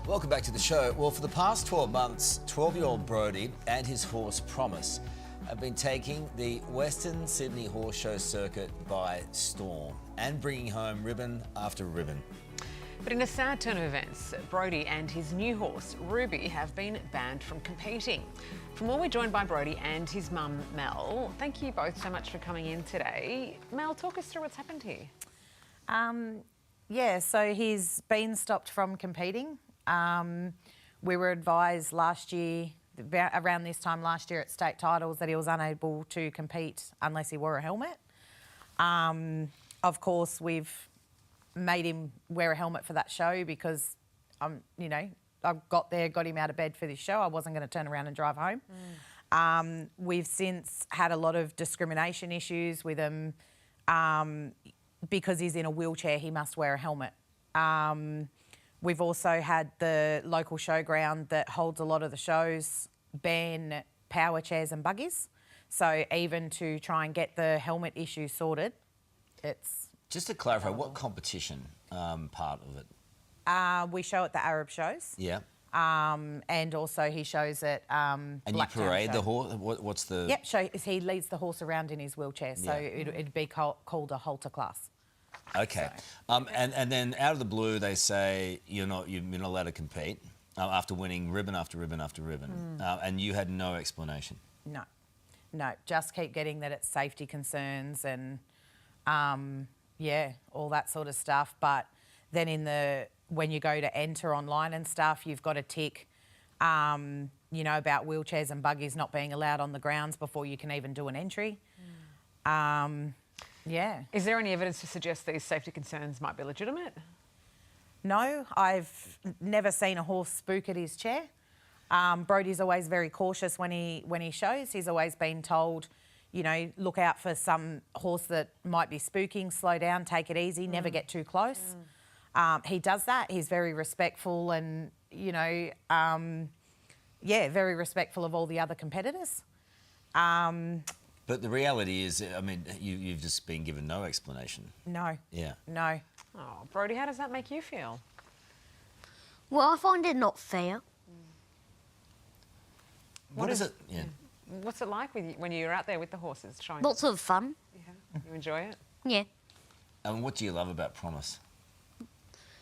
Welcome back to the show. Well, for the past 12 months, 12-year-old Brody and his horse Promise have been taking the Western Sydney Horse Show circuit by storm and bringing home ribbon after ribbon. But in a sad turn of events, Brody and his new horse, Ruby, have been banned from competing. For more, we're joined by Brody and his mum, Mel. Thank you both so much for coming in today. Mel, talk us through what's happened here. Yeah, so he's been stopped from competing. We were advised last year, around this time last year at state titles, that he was unable to compete unless he wore a helmet. Of course, we've made him wear a helmet for that show because, I got him out of bed for this show. I wasn't going to turn around and drive home. We've since had a lot of discrimination issues with him. Because he's in a wheelchair, he must wear a helmet. We've also had the local showground that holds a lot of the shows ban power chairs and buggies. So even to try and get the helmet issue sorted, it's... Just to clarify, what competition part of it? We show at the Arab shows. Yeah. And also he shows at And you parade the horse? What's the... Yep, so he leads the horse around in his wheelchair, so it'd be called a halter class. Okay. And then out of the blue, they say you're not allowed to compete after winning ribbon after ribbon after ribbon. And you had no explanation? No, just keep getting that it's safety concerns and, all that sort of stuff. But then when you go to enter online and stuff, you've got to tick, about wheelchairs and buggies not being allowed on the grounds before you can even do an entry. Yeah. Is there any evidence to suggest these safety concerns might be legitimate? No, I've never seen a horse spook at his chair. Brody's always very cautious when he shows. He's always been told, look out for some horse that might be spooking, slow down, take it easy, never get too close. He does that. He's very respectful and, very respectful of all the other competitors. But the reality is, you've just been given no explanation. No. Yeah. No. Oh, Brody, how does that make you feel? Well, I find it not fair. What is it? Yeah. What's it like when you're out there with the horses showing? Lots of fun. Yeah. You enjoy it? Yeah. And what do you love about Promise?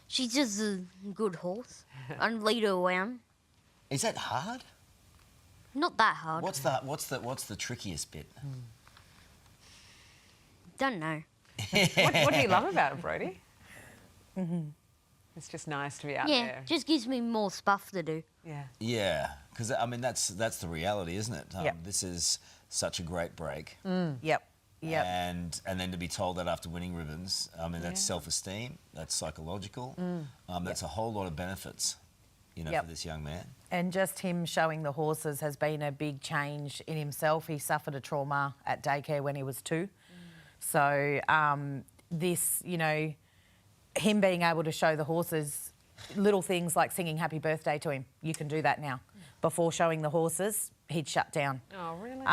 She's just a good horse. And lead her around. Is that hard? Not that hard. What's the trickiest bit? Don't know. What do you love about it, Brody? It's just nice to be out Yeah, there. just gives me more stuff to do. Yeah. Yeah, because that's the reality, isn't it? Yep. This is such a great break. Yep. Yep. And then to be told that after winning ribbons, that's self-esteem, that's psychological, that's a whole lot of benefits, for this young man. And just him showing the horses has been a big change in himself. He suffered a trauma at daycare when he was 2. So him being able to show the horses little things like singing happy birthday to him, you can do that now. Before showing the horses, he'd shut down. Oh, really?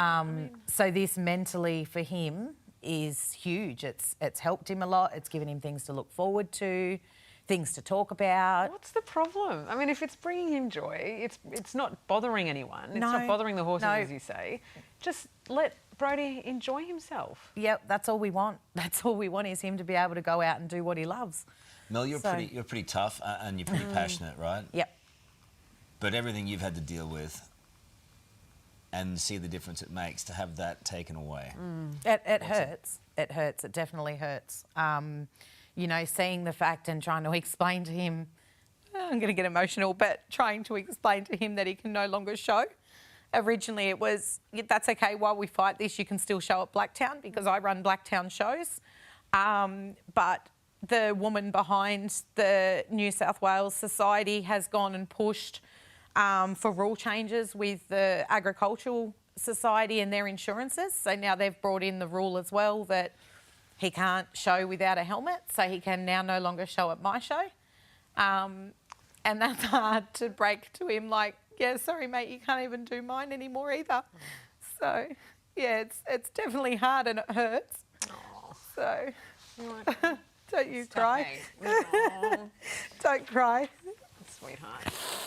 So this mentally for him is huge. It's helped him a lot. It's given him things to look forward to, things to talk about. What's the problem? If it's bringing him joy, it's not bothering anyone. It's not bothering the horses, as you say. Just let Brody enjoy himself. Yep, that's all we want. That's all we want is him to be able to go out and do what he loves. Mel, you're pretty tough and you're pretty passionate, right? Yep. But everything you've had to deal with and see the difference it makes to have that taken away. It hurts. It hurts. It definitely hurts. Seeing the fact and trying to explain to him, I'm going to get emotional, but trying to explain to him that he can no longer show. Originally it was, that's okay, while we fight this, you can still show at Blacktown because I run Blacktown shows. But the woman behind the New South Wales Society has gone and pushed for rule changes with the Agricultural Society and their insurances. So now they've brought in the rule as well that he can't show without a helmet, so he can now no longer show at my show. And that's hard to break to him, like, yeah, sorry, mate, you can't even do mine anymore either. So, yeah, it's definitely hard and it hurts. Aww. So, don't you Stop cry? Don't cry. It's sweetheart.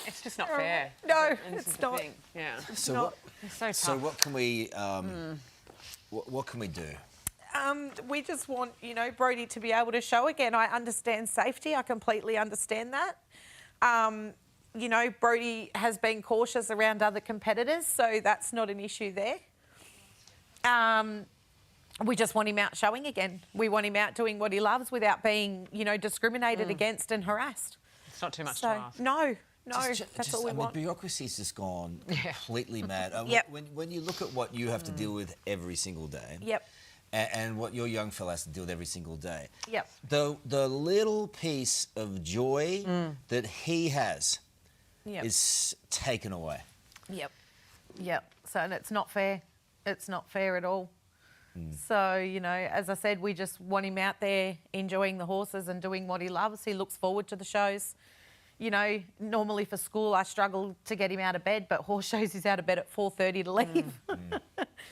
It's just not fair. No, And this it's is the not. thing. Yeah. So not. what? It's so tough. So what can we? What can we do? We just want, you know, Brodie to be able to show again. I understand safety. I completely understand that. You know, Brodie has been cautious around other competitors, so that's not an issue there. We just want him out showing again. We want him out doing what he loves without being, you know, discriminated against and harassed. It's not too much to So, ask. no, that's all we I mean, want. bureaucracy's just gone completely mad. Yep. When you look at what you have to deal with every single day, Yep. and what your young fella has to deal with every single day, Yep. the little piece of joy that he has Yep. is taken away. Yep. Yep. So, and it's not fair. It's not fair at all. So, you know, as I said, we just want him out there enjoying the horses and doing what he loves. He looks forward to the shows. You know, normally for school I struggle to get him out of bed, but horse shows he's out of bed at 4:30 to leave.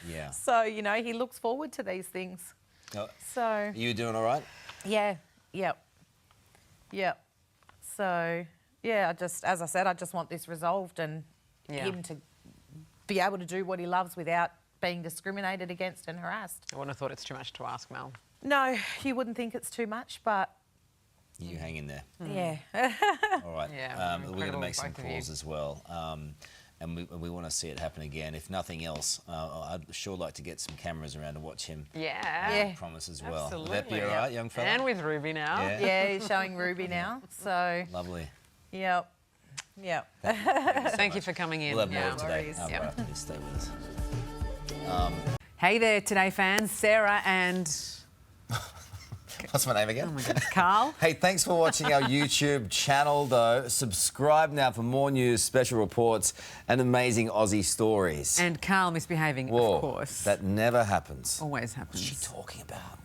Yeah. So, you know, he looks forward to these things. Are So, you doing all right? yeah, yep. Yep. So, yeah, as I said, I just want this resolved and Yeah. him to be able to do what he loves without being discriminated against and harassed. I wouldn't have thought it's too much to ask, Mel. No, you wouldn't think it's too much, but You hang in there. yeah. All right. Yeah, we're going to incredible, make some both of you. calls as well. And we want to see it happen again. If nothing else, I'd sure like to get some cameras around to watch him. Yeah. Yeah. Promise as well. Absolutely. Would that be all right, young fella? And with Ruby now. Yeah. Yeah, he's showing Ruby now. So, Lovely. yep. Yep. Thank you for coming in. We'll have Yeah. more today. worries. Right Yep. after this. Stay with us. Hey there, Today fans. Sarah and What's my name again? oh my goodness, Carl. Hey, thanks for watching our YouTube channel, though. Subscribe now for more news, special reports, and amazing Aussie stories. And Carl misbehaving, Whoa, of course. that never happens. always What's she happens. talking about?